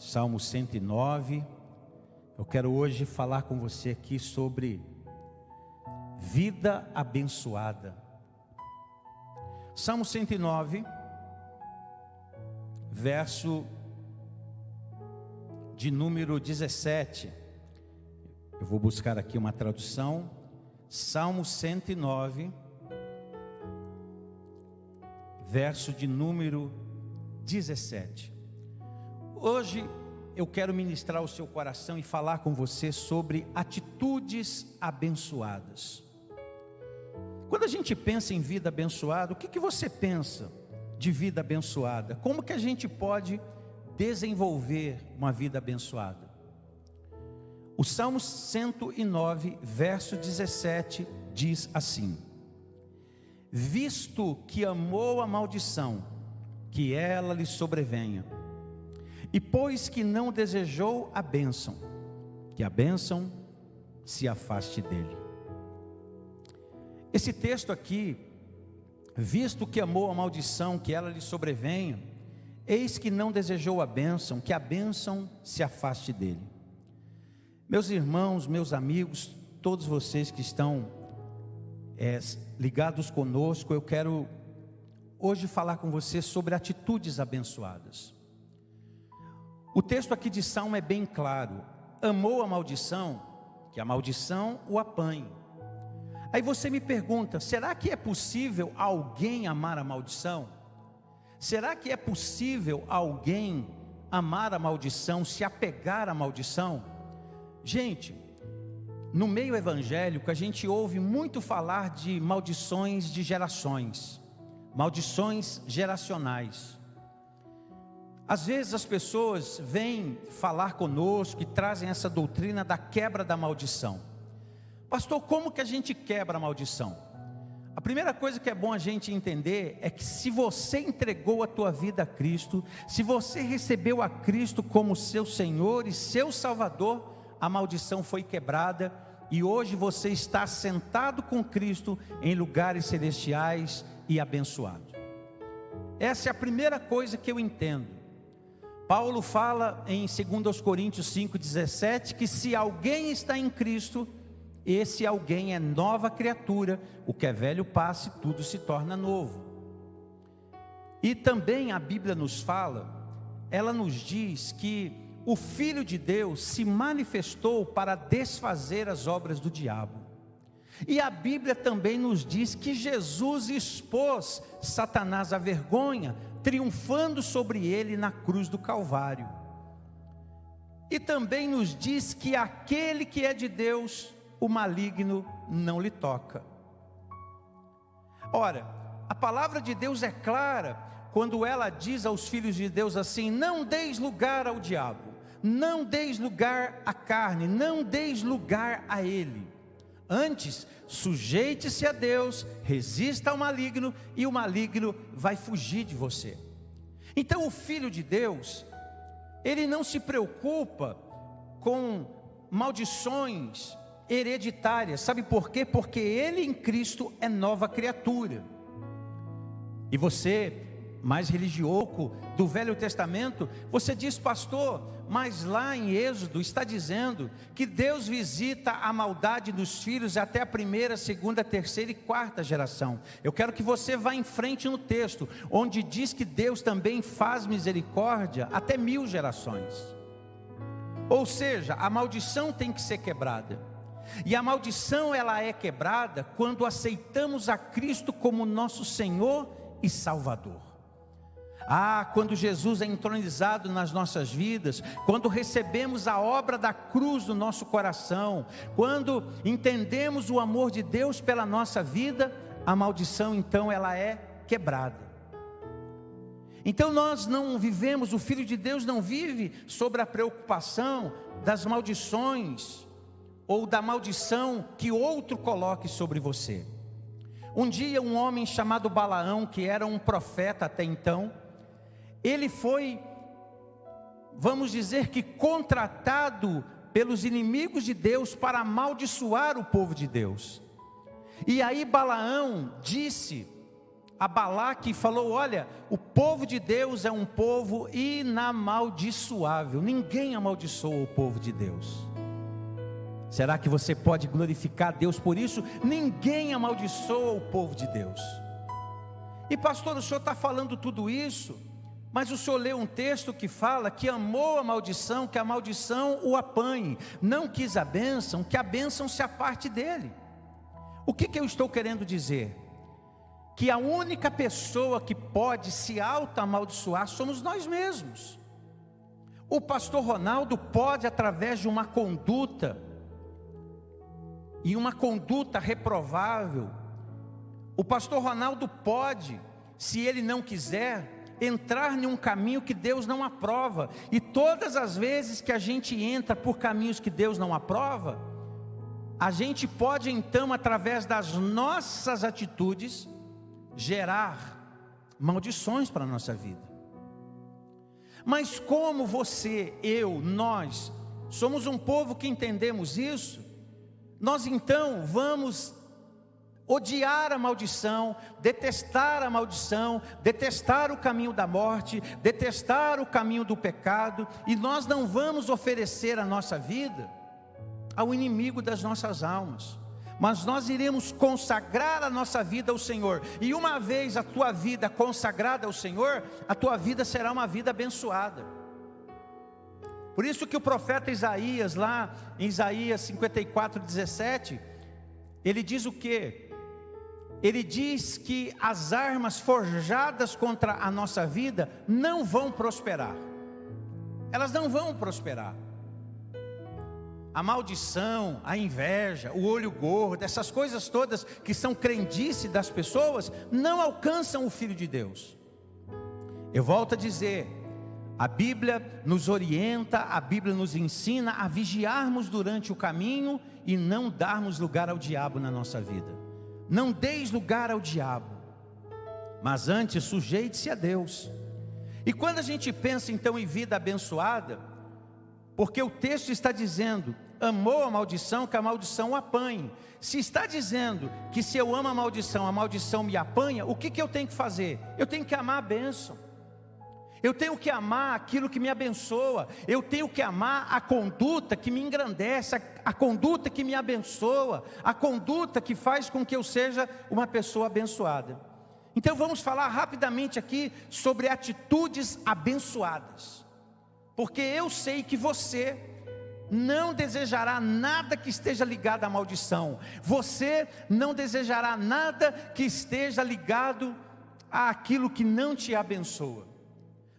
Salmo 109. Eu quero hoje falar com você aqui sobre vida abençoada. Salmo 109, verso de número 17. Eu vou buscar aqui uma tradução. Salmo 109, verso de número 17. Hoje eu quero ministrar o seu coração e falar com você sobre atitudes abençoadas. Quando a gente pensa em vida abençoada, o que você pensa de vida abençoada? Como que a gente pode desenvolver uma vida abençoada? O Salmo 109, verso 17 diz assim: visto que amou a maldição, que ela lhe sobrevenha, e pois que não desejou a bênção, que a bênção se afaste dele. Esse texto aqui, visto que amou a maldição, que ela lhe sobrevenha, eis que não desejou a bênção, que a bênção se afaste dele. Meus irmãos, meus amigos, todos vocês que estão ligados conosco, eu quero hoje falar com você sobre atitudes abençoadas. O texto aqui de Salmo é bem claro: amou a maldição, que a maldição o apanhe. Aí você me pergunta, será que é possível alguém amar a maldição? Será que é possível alguém amar a maldição, se apegar à maldição? Gente, no meio evangélico a gente ouve muito falar de maldições de gerações, maldições geracionais. Às vezes as pessoas vêm falar conosco e trazem essa doutrina da quebra da maldição. Pastor, como que a gente quebra a maldição? A primeira coisa que é bom a gente entender é que se você entregou a tua vida a Cristo, se você recebeu a Cristo como seu Senhor e seu Salvador, a maldição foi quebrada e hoje você está sentado com Cristo em lugares celestiais e abençoado. Essa é a primeira coisa que eu entendo. Paulo fala em 2 Coríntios 5,17 que se alguém está em Cristo, esse alguém é nova criatura, o que é velho passa e tudo se torna novo. E também a Bíblia nos fala, ela nos diz que o Filho de Deus se manifestou para desfazer as obras do diabo. E a Bíblia também nos diz que Jesus expôs Satanás à vergonha, triunfando sobre ele na cruz do Calvário. E também nos diz que aquele que é de Deus, o maligno não lhe toca. Ora, a palavra de Deus é clara quando ela diz aos filhos de Deus assim: não deis lugar ao diabo, não deis lugar à carne, não deis lugar a ele. Antes, sujeite-se a Deus, resista ao maligno e o maligno vai fugir de você. Então o Filho de Deus, ele não se preocupa com maldições hereditárias. Sabe por quê? Porque ele em Cristo é nova criatura. E você, mais religioso do Velho Testamento, você diz: pastor, mas lá em Êxodo está dizendo que Deus visita a maldade dos filhos até a primeira, segunda, terceira e quarta geração. Eu quero que você vá em frente no texto, onde diz que Deus também faz misericórdia até 1000 gerações. Ou seja, a maldição tem que ser quebrada. E a maldição ela é quebrada quando aceitamos a Cristo como nosso Senhor e Salvador. Quando Jesus é entronizado nas nossas vidas, quando recebemos a obra da cruz no nosso coração, quando entendemos o amor de Deus pela nossa vida, a maldição então ela é quebrada. Então nós não vivemos, o Filho de Deus não vive sobre a preocupação das maldições, ou da maldição que outro coloque sobre você. Um dia um homem chamado Balaão, que era um profeta até então, ele foi, vamos dizer que contratado pelos inimigos de Deus para amaldiçoar o povo de Deus. E aí Balaão disse a Balaque e falou: olha, o povo de Deus é um povo inamaldiçoável, ninguém amaldiçoa o povo de Deus. Será que você pode glorificar Deus por isso? Ninguém amaldiçoa o povo de Deus. E pastor, o senhor está falando tudo isso, mas o senhor leu um texto que fala que amou a maldição, que a maldição o apanhe, não quis a bênção, que a bênção se aparte dele. O que eu estou querendo dizer? Que a única pessoa que pode se auto-amaldiçoar somos nós mesmos. O pastor Ronaldo pode, através de uma conduta, e uma conduta reprovável, o pastor Ronaldo pode, se ele não quiser, entrar em um caminho que Deus não aprova. E todas as vezes que a gente entra por caminhos que Deus não aprova, a gente pode então, através das nossas atitudes, gerar maldições para a nossa vida. Mas como você, eu, nós, somos um povo que entendemos isso, nós então vamos odiar a maldição, detestar a maldição, detestar o caminho da morte, detestar o caminho do pecado, e nós não vamos oferecer a nossa vida ao inimigo das nossas almas, mas nós iremos consagrar a nossa vida ao Senhor. E uma vez a tua vida consagrada ao Senhor, a tua vida será uma vida abençoada. Por isso que o profeta Isaías, lá em Isaías 54:17, ele diz o quê? Ele diz que as armas forjadas contra a nossa vida não vão prosperar. Elas não vão prosperar. A maldição, a inveja, o olho gordo, essas coisas todas que são crendice das pessoas, não alcançam o Filho de Deus. Eu volto a dizer, a Bíblia nos orienta, a Bíblia nos ensina a vigiarmos durante o caminho e não darmos lugar ao diabo na nossa vida. Não deis lugar ao diabo, mas antes sujeite-se a Deus. E quando a gente pensa então em vida abençoada, porque o texto está dizendo, amou a maldição, que a maldição o apanhe. Se está dizendo que se eu amo a maldição me apanha, o que eu tenho que fazer? Eu tenho que amar a bênção. Eu tenho que amar aquilo que me abençoa. Eu tenho que amar a conduta que me engrandece, a conduta que me abençoa, a conduta que faz com que eu seja uma pessoa abençoada. Então vamos falar rapidamente aqui sobre atitudes abençoadas. Porque eu sei que você não desejará nada que esteja ligado à maldição. Você não desejará nada que esteja ligado àquilo que não te abençoa.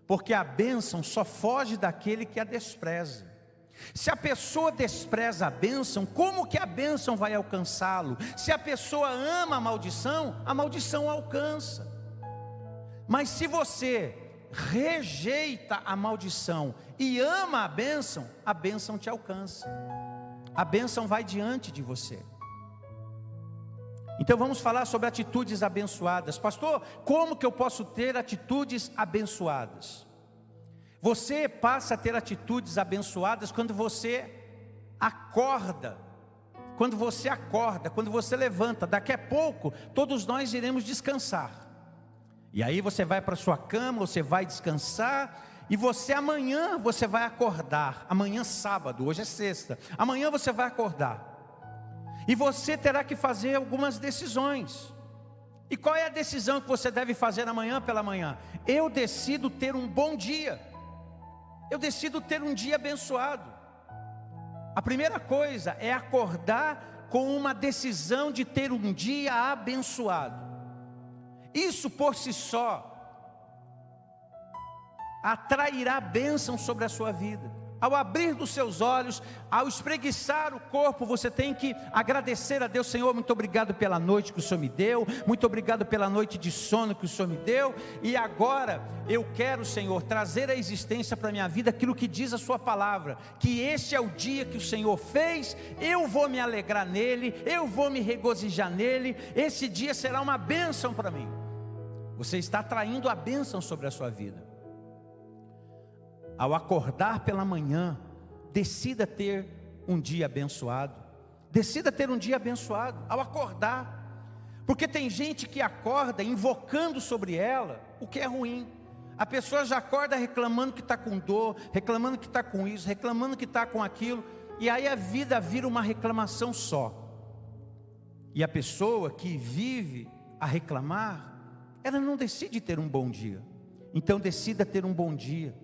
Porque a bênção só foge daquele que a despreza. Se a pessoa despreza a bênção, como que a bênção vai alcançá-lo? Se a pessoa ama a maldição alcança. Mas se você rejeita a maldição e ama a bênção te alcança. A bênção vai diante de você. Então vamos falar sobre atitudes abençoadas. Pastor, como que eu posso ter atitudes abençoadas? Você passa a ter atitudes abençoadas quando você acorda. Quando você levanta. Daqui a pouco todos nós iremos descansar. E aí você vai para sua cama, você vai descansar, e amanhã você vai acordar. Amanhã sábado, hoje é sexta. Amanhã você vai acordar. E você terá que fazer algumas decisões. E qual é a decisão que você deve fazer amanhã pela manhã? Eu decido ter um bom dia. Eu decido ter um dia abençoado. A primeira coisa é acordar com uma decisão de ter um dia abençoado. Isso por si só atrairá bênção sobre a sua vida. Ao abrir dos seus olhos, ao espreguiçar o corpo, você tem que agradecer a Deus. Senhor, muito obrigado pela noite que o Senhor me deu, muito obrigado pela noite de sono que o Senhor me deu, e agora eu quero, Senhor, trazer à existência para a minha vida aquilo que diz a sua palavra, que este é o dia que o Senhor fez, eu vou me alegrar nele, eu vou me regozijar nele, esse dia será uma bênção para mim. Você está atraindo a bênção sobre a sua vida. Ao acordar pela manhã, decida ter um dia abençoado. Decida ter um dia abençoado ao acordar. Porque tem gente que acorda invocando sobre ela o que é ruim. A pessoa já acorda reclamando que está com dor, reclamando que está com isso, reclamando que está com aquilo, e aí a vida vira uma reclamação só. E a pessoa que vive a reclamar, ela não decide ter um bom dia. Então decida ter um bom dia.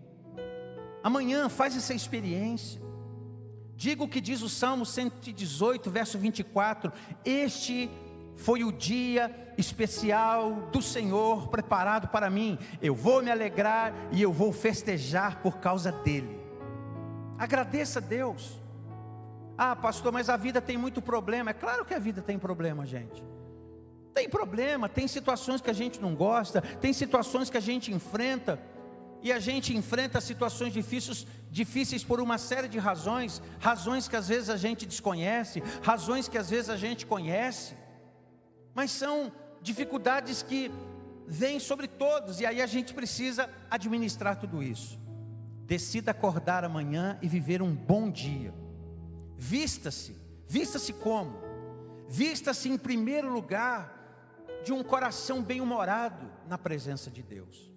Amanhã faz essa experiência. Diga o que diz o Salmo 118, verso 24: este foi o dia especial do Senhor preparado para mim. Eu vou me alegrar e eu vou festejar por causa dele. Agradeça a Deus. Ah, pastor, mas a vida tem muito problema. É claro que a vida tem problema, gente. Tem problema, tem situações que a gente não gosta, tem situações que a gente enfrenta. E a gente enfrenta situações difíceis por uma série de razões. Razões que às vezes a gente desconhece, razões que às vezes a gente conhece. Mas são dificuldades que vêm sobre todos, e aí a gente precisa administrar tudo isso. Decida acordar amanhã e viver um bom dia. Vista-se como? Vista-se em primeiro lugar de um coração bem-humorado na presença de Deus.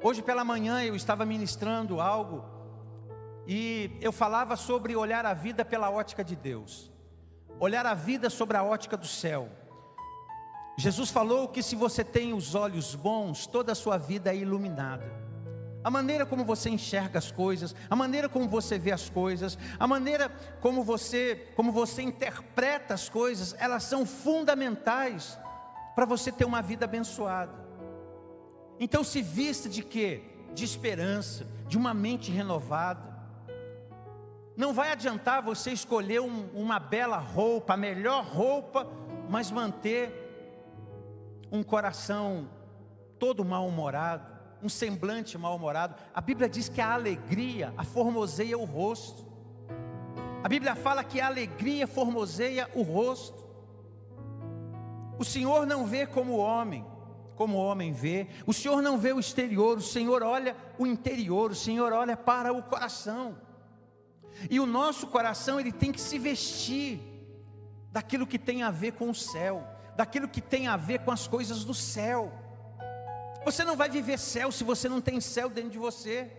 Hoje pela manhã eu estava ministrando algo, e eu falava sobre olhar a vida pela ótica de Deus. Olhar a vida sobre a ótica do céu. Jesus falou que se você tem os olhos bons, toda a sua vida é iluminada. A maneira como você enxerga as coisas, a maneira como você vê as coisas, a maneira como você interpreta as coisas, elas são fundamentais para você ter uma vida abençoada. Então se vista de quê? De esperança, de uma mente renovada. Não vai adiantar você escolher uma bela roupa, a melhor roupa, mas manter um coração todo mal-humorado, um semblante mal-humorado. A Bíblia diz que a alegria formoseia o rosto. A Bíblia fala que a alegria formoseia o rosto. O Senhor não vê como o homem vê. O Senhor não vê o exterior, o Senhor olha o interior, o Senhor olha para o coração. E o nosso coração, ele tem que se vestir daquilo que tem a ver com o céu, daquilo que tem a ver com as coisas do céu. Você não vai viver céu se você não tem céu dentro de você.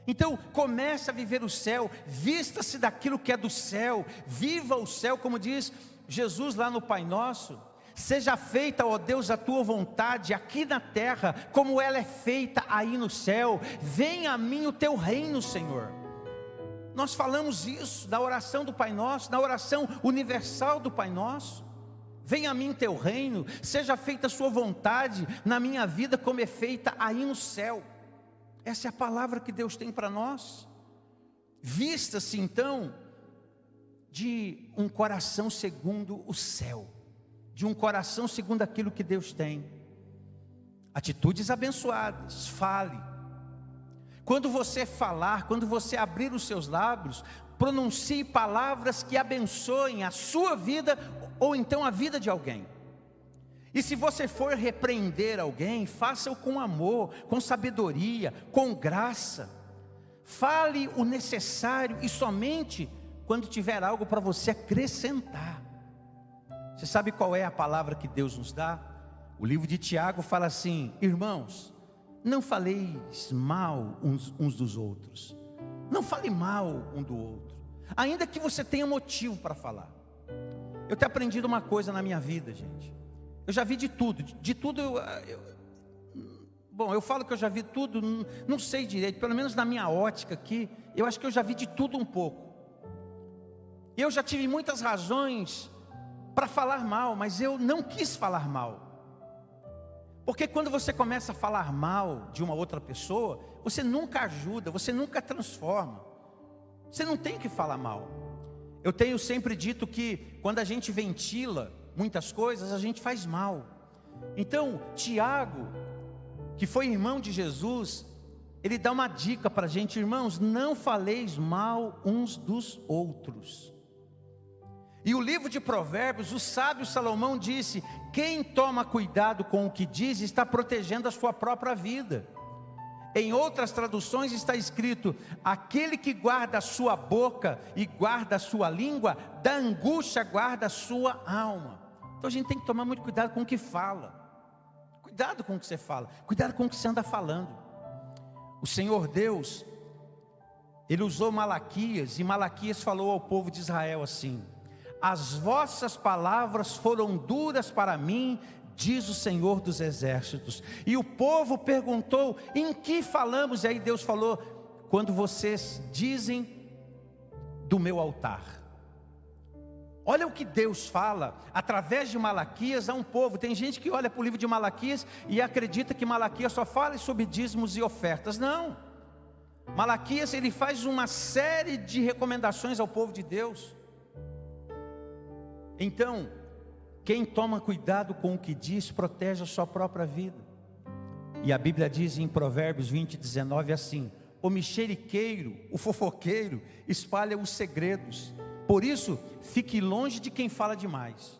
Então comece a viver o céu, vista-se daquilo que é do céu, viva o céu, como diz Jesus lá no Pai Nosso: seja feita, ó Deus, a tua vontade aqui na terra, como ela é feita aí no céu. Venha a mim o teu reino, Senhor. Nós falamos isso na oração do Pai Nosso, na oração universal do Pai Nosso. Venha a mim teu reino, seja feita a sua vontade na minha vida como é feita aí no céu. Essa é a palavra que Deus tem para nós. Vista-se então de um coração segundo o céu, de um coração segundo aquilo que Deus tem. Atitudes abençoadas, fale. Quando você falar, quando você abrir os seus lábios, pronuncie palavras que abençoem a sua vida, ou então a vida de alguém. E se você for repreender alguém, faça-o com amor, com sabedoria, com graça. Fale o necessário e somente quando tiver algo para você acrescentar. Você sabe qual é a palavra que Deus nos dá? O livro de Tiago fala assim: irmãos, não faleis mal uns dos outros. Não fale mal um do outro, ainda que você tenha motivo para falar. Eu tenho aprendido uma coisa na minha vida, gente. Eu já vi de tudo. Bom, eu falo que eu já vi tudo, não sei direito. Pelo menos na minha ótica aqui, eu acho que eu já vi de tudo um pouco. Eu já tive muitas razões para falar mal, mas eu não quis falar mal. Porque quando você começa a falar mal de uma outra pessoa, você nunca ajuda, você nunca transforma. Você não tem que falar mal. Eu tenho sempre dito que quando a gente ventila muitas coisas, a gente faz mal. Então, Tiago, que foi irmão de Jesus, ele dá uma dica para a gente: irmãos, não faleis mal uns dos outros. E o livro de Provérbios, o sábio Salomão disse: quem toma cuidado com o que diz, está protegendo a sua própria vida. Em outras traduções está escrito: aquele que guarda a sua boca e guarda a sua língua, da angústia guarda a sua alma. Então a gente tem que tomar muito cuidado com o que fala. Cuidado com o que você fala, cuidado com o que você anda falando. O Senhor Deus, Ele usou Malaquias, e Malaquias falou ao povo de Israel assim: as vossas palavras foram duras para mim, diz o Senhor dos exércitos. E o povo perguntou: em que falamos? E aí Deus falou: quando vocês dizem do meu altar. Olha o que Deus fala através de Malaquias a um povo. Tem gente que olha para o livro de Malaquias e acredita que Malaquias só fala sobre dízimos e ofertas. Não. Malaquias, ele faz uma série de recomendações ao povo de Deus. Então, quem toma cuidado com o que diz, protege a sua própria vida. E a Bíblia diz em Provérbios 20:19 assim: o mexeriqueiro, o fofoqueiro, espalha os segredos. Por isso, fique longe de quem fala demais.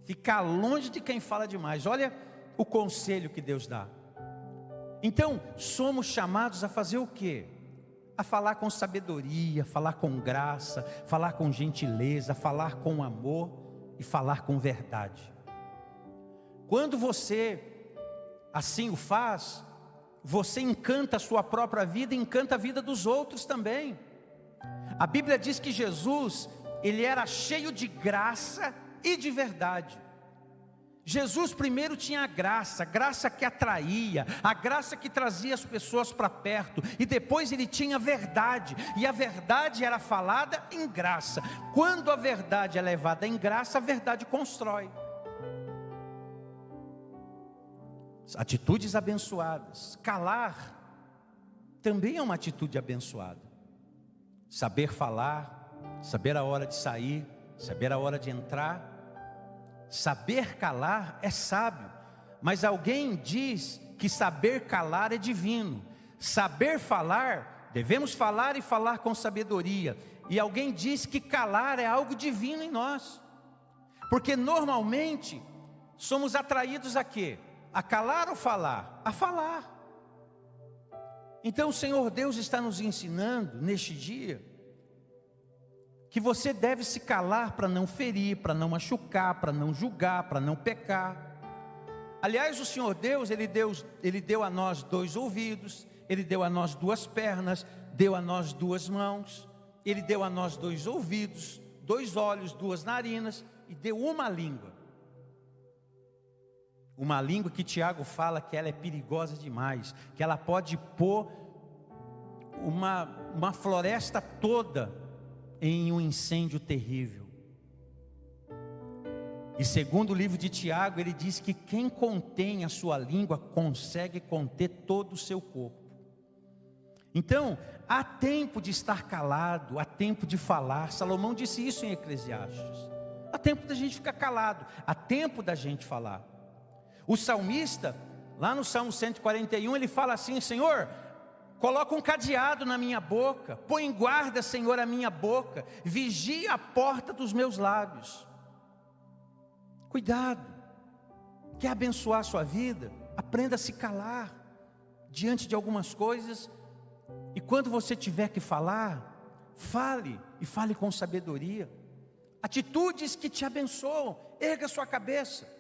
Ficar longe de quem fala demais. Olha o conselho que Deus dá. Então, somos chamados a fazer o quê? A falar com sabedoria, falar com graça, falar com gentileza, falar com amor e falar com verdade. Quando você assim o faz, você encanta a sua própria vida e encanta a vida dos outros também. A Bíblia diz que Jesus, Ele era cheio de graça e de verdade. Jesus primeiro tinha a graça que atraía, a graça que trazia as pessoas para perto, e depois Ele tinha a verdade, e a verdade era falada em graça. Quando a verdade é levada em graça, a verdade constrói. Atitudes abençoadas. Calar também é uma atitude abençoada. Saber falar, saber a hora de sair, saber a hora de entrar. Saber calar é sábio, mas alguém diz que saber calar é divino. Saber falar, devemos falar e falar com sabedoria. E alguém diz que calar é algo divino em nós, porque normalmente somos atraídos a quê? A calar ou falar? A falar. Então o Senhor Deus está nos ensinando neste dia que você deve se calar para não ferir, para não machucar, para não julgar, para não pecar. Aliás, o Senhor Deus, Ele deu a nós 2 ouvidos, Ele deu a nós 2 pernas, deu a nós 2 mãos, Ele deu a nós 2 ouvidos, 2 olhos, 2 narinas, e deu uma língua. Uma língua que Tiago fala que ela é perigosa demais, que ela pode pôr uma floresta toda em um incêndio terrível. E segundo o livro de Tiago, ele diz que quem contém a sua língua consegue conter todo o seu corpo. Então, há tempo de estar calado, há tempo de falar. Salomão disse isso em Eclesiastes. Há tempo da gente ficar calado, há tempo da gente falar. O salmista, lá no Salmo 141, ele fala assim: Senhor, coloca um cadeado na minha boca, põe em guarda, Senhor, a minha boca, vigia a porta dos meus lábios. Cuidado. Quer abençoar a sua vida? Aprenda a se calar diante de algumas coisas, e quando você tiver que falar, fale, e fale com sabedoria. Atitudes que te abençoam. Erga sua cabeça.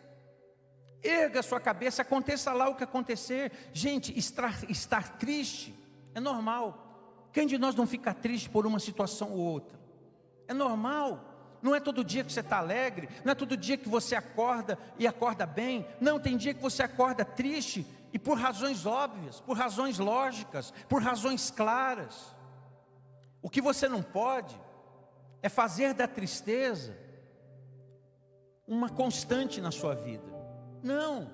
Erga sua cabeça, aconteça lá o que acontecer. Gente, estar triste é normal. Quem de nós não fica triste por uma situação ou outra? É normal. Não é todo dia que você está alegre, não é todo dia que você acorda e acorda bem. Não, tem dia que você acorda triste, e por razões óbvias, por razões lógicas, por razões claras. O que você não pode é fazer da tristeza uma constante na sua vida. Não,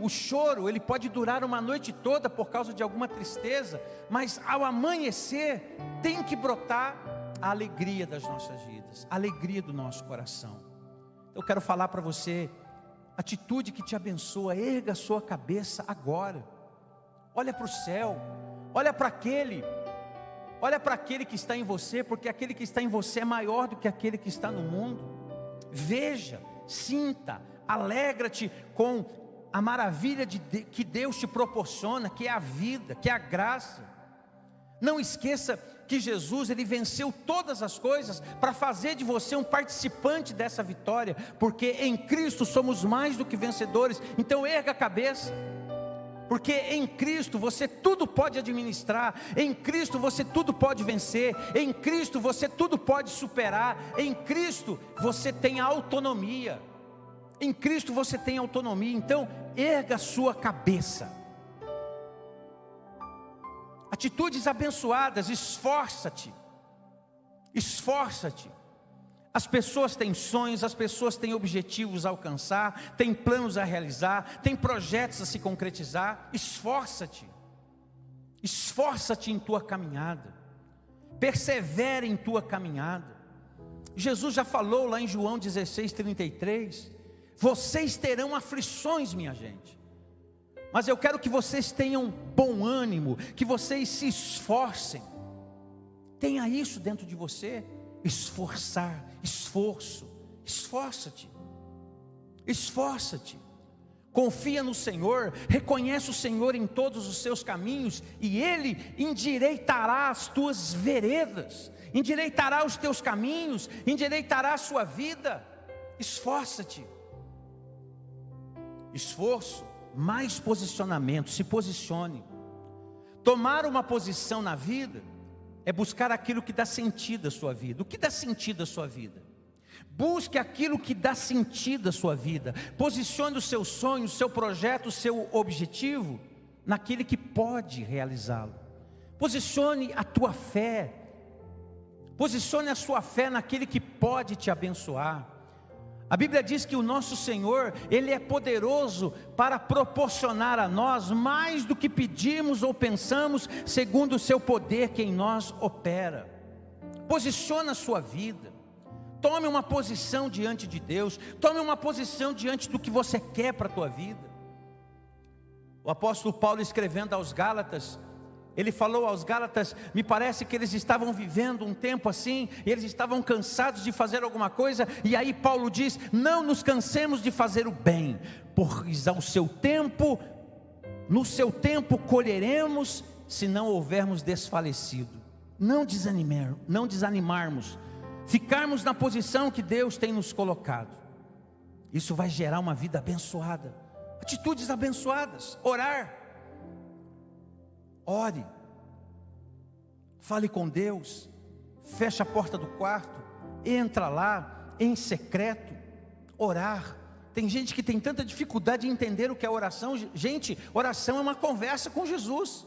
o choro, ele pode durar uma noite toda por causa de alguma tristeza, mas ao amanhecer tem que brotar a alegria das nossas vidas, a alegria do nosso coração. Eu quero falar para você, atitude que te abençoa. Erga a sua cabeça agora, olha para o céu, olha para aquele que está em você, porque aquele que está em você é maior do que aquele que está no mundo. Veja, sinta, alegra-te com a maravilha que Deus te proporciona, que é a vida, que é a graça. Não esqueça que Jesus, ele venceu todas as coisas para fazer de você um participante dessa vitória, porque em Cristo somos mais do que vencedores. Então erga a cabeça, porque em Cristo você tudo pode administrar, em Cristo você tudo pode vencer, em Cristo você tudo pode superar, em Cristo você tem autonomia, em Cristo você tem autonomia. Então erga a sua cabeça. Atitudes abençoadas, esforça-te, esforça-te. As pessoas têm sonhos, as pessoas têm objetivos a alcançar, têm planos a realizar, têm projetos a se concretizar. Esforça-te, esforça-te em tua caminhada, persevera em tua caminhada. Jesus já falou lá em João 16:33, vocês terão aflições, minha gente, mas eu quero que vocês tenham bom ânimo, que vocês se esforcem. Tenha isso dentro de você. Esforçar, esforço, esforça-te, esforça-te, confia no Senhor, reconhece o Senhor em todos os seus caminhos, e Ele endireitará as tuas veredas, endireitará os teus caminhos, endireitará a sua vida. Esforça-te, esforço, mais posicionamento, se posicione. Tomar uma posição na vida é buscar aquilo que dá sentido à sua vida. O que dá sentido à sua vida? Busque aquilo que dá sentido à sua vida. Posicione o seu sonho, o seu projeto, o seu objetivo naquele que pode realizá-lo. Posicione a tua fé. Posicione a sua fé naquele que pode te abençoar. A Bíblia diz que o nosso Senhor, Ele é poderoso para proporcionar a nós mais do que pedimos ou pensamos, segundo o seu poder que em nós opera. Posicione a sua vida, tome uma posição diante de Deus, tome uma posição diante do que você quer para a tua vida. O apóstolo Paulo, escrevendo aos Gálatas, ele falou aos Gálatas, me parece que eles estavam vivendo um tempo assim, e eles estavam cansados de fazer alguma coisa, e aí Paulo diz, não nos cansemos de fazer o bem, pois ao seu tempo, no seu tempo colheremos, se não houvermos desfalecido. Não desanimarmos, ficarmos na posição que Deus tem nos colocado. Isso vai gerar uma vida abençoada, atitudes abençoadas. Orar, ore, fale com Deus, feche a porta do quarto, entra lá em secreto, orar. Tem gente que tem tanta dificuldade em entender o que é oração. Gente, oração é uma conversa com Jesus.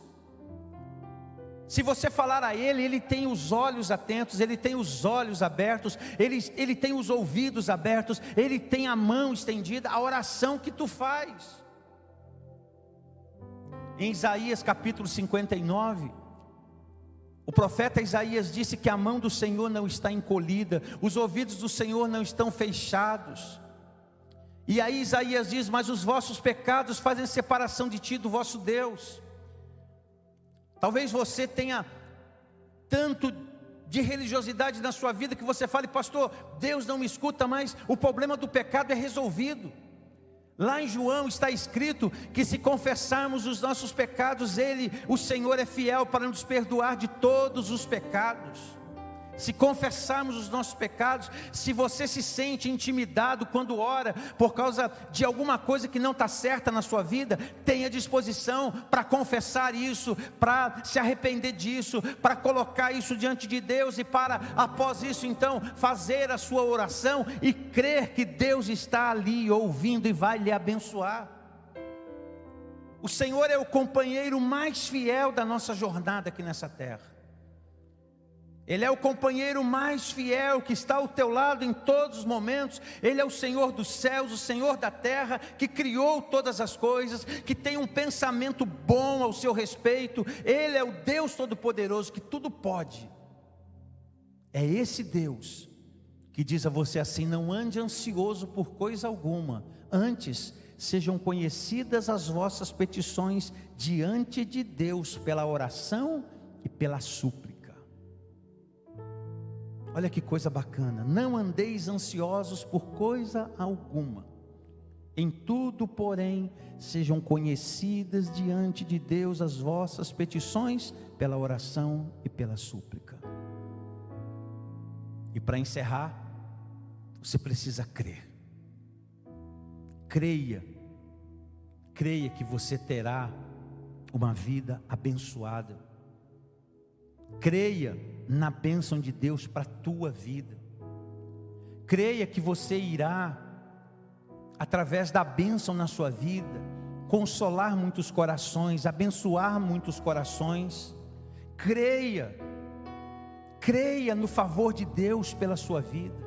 Se você falar a Ele, Ele tem os olhos atentos, Ele tem os olhos abertos, Ele tem os ouvidos abertos, Ele tem a mão estendida. A oração que tu faz. Em Isaías capítulo 59, o profeta Isaías disse que a mão do Senhor não está encolhida, os ouvidos do Senhor não estão fechados. E aí Isaías diz, mas os vossos pecados fazem separação de ti do vosso Deus. Talvez você tenha tanto de religiosidade na sua vida que você fale, pastor, Deus não me escuta, mas o problema do pecado é resolvido. Lá em João está escrito que se confessarmos os nossos pecados, o Senhor é fiel para nos perdoar de todos os pecados. Se confessarmos os nossos pecados, se você se sente intimidado quando ora, por causa de alguma coisa que não está certa na sua vida, tenha disposição para confessar isso, para se arrepender disso, para colocar isso diante de Deus e para, após isso então, fazer a sua oração e crer que Deus está ali ouvindo e vai lhe abençoar. O Senhor é o companheiro mais fiel da nossa jornada aqui nessa terra. Ele é o companheiro mais fiel que está ao teu lado em todos os momentos. Ele é o Senhor dos céus, o Senhor da terra, que criou todas as coisas, que tem um pensamento bom ao seu respeito. Ele é o Deus Todo-Poderoso que tudo pode. É esse Deus que diz a você assim, não ande ansioso por coisa alguma, antes sejam conhecidas as vossas petições diante de Deus pela oração e pela súplica. Olha que coisa bacana, não andeis ansiosos por coisa alguma, em tudo porém, sejam conhecidas diante de Deus as vossas petições, pela oração e pela súplica. E para encerrar, você precisa crer. Creia que você terá uma vida abençoada. Creia na bênção de Deus para a tua vida. Creia que você irá, através da bênção na sua vida, consolar muitos corações, abençoar muitos corações. Creia no favor de Deus pela sua vida.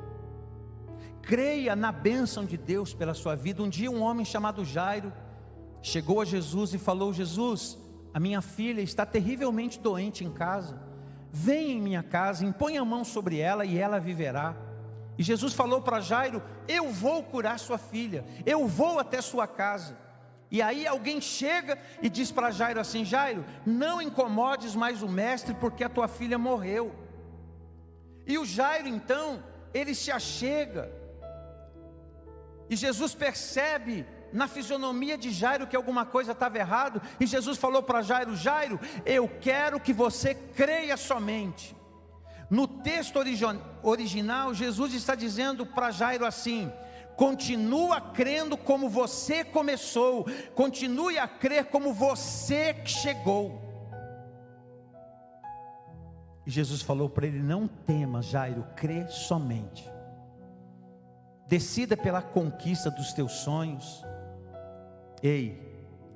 Creia na bênção de Deus pela sua vida. Um dia um homem chamado Jairo chegou a Jesus e falou: Jesus, a minha filha está terrivelmente doente em casa. Vem em minha casa, impõe a mão sobre ela e ela viverá. E Jesus falou para Jairo: eu vou curar sua filha, eu vou até sua casa. E aí alguém chega e diz para Jairo assim: Jairo, não incomodes mais o mestre, porque a tua filha morreu. E o Jairo então, ele se achega, e Jesus percebe na fisionomia de Jairo que alguma coisa estava errado, e Jesus falou para Jairo: Jairo, eu quero que você creia somente. No texto original, Jesus está dizendo para Jairo assim: continua crendo como você começou, continue a crer como você chegou. E Jesus falou para ele: não temas, Jairo, crê somente. Decida pela conquista dos teus sonhos. Ei,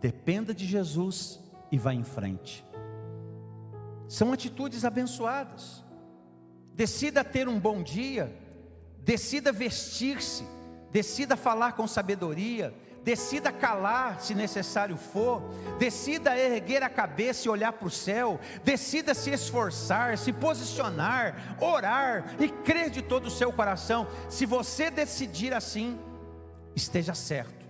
dependa de Jesus e vá em frente. São atitudes abençoadas. Decida ter um bom dia, decida vestir-se, decida falar com sabedoria, decida calar se necessário for, decida erguer a cabeça e olhar para o céu, decida se esforçar, se posicionar, orar e crer de todo o seu coração. Se você decidir assim, esteja certo,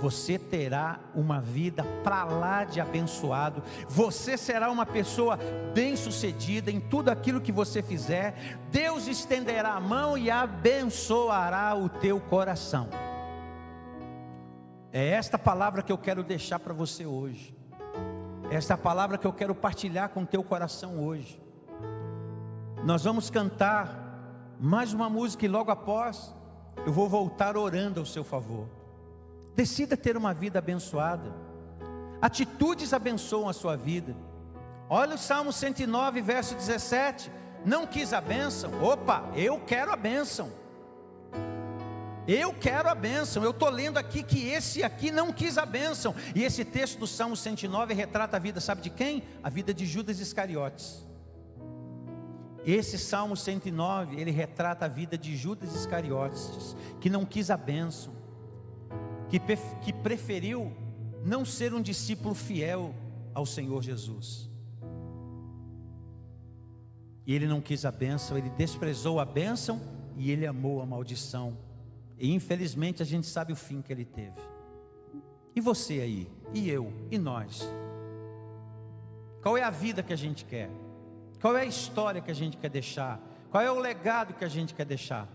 você terá uma vida para lá de abençoado, você será uma pessoa bem-sucedida em tudo aquilo que você fizer. Deus estenderá a mão e abençoará o teu coração. É esta palavra que eu quero deixar para você hoje. É esta palavra que eu quero partilhar com o teu coração hoje. Nós vamos cantar mais uma música e logo após eu vou voltar orando ao seu favor. Decida ter uma vida abençoada. Atitudes abençoam a sua vida. Olha o Salmo 109, verso 17. Não quis a bênção? Opa, eu quero a bênção. Eu quero a bênção. Eu estou lendo aqui que esse aqui não quis a bênção. E esse texto do Salmo 109 retrata a vida, sabe de quem? A vida de Judas Iscariotes. Esse Salmo 109, ele retrata a vida de Judas Iscariotes, que não quis a bênção, que preferiu não ser um discípulo fiel ao Senhor Jesus. E ele não quis a bênção, ele desprezou a bênção e ele amou a maldição. E infelizmente a gente sabe o fim que ele teve. E você aí? E eu? E nós? Qual é a vida que a gente quer? Qual é a história que a gente quer deixar? Qual é o legado que a gente quer deixar?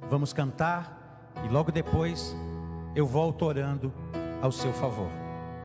Vamos cantar e logo depois eu volto orando ao seu favor.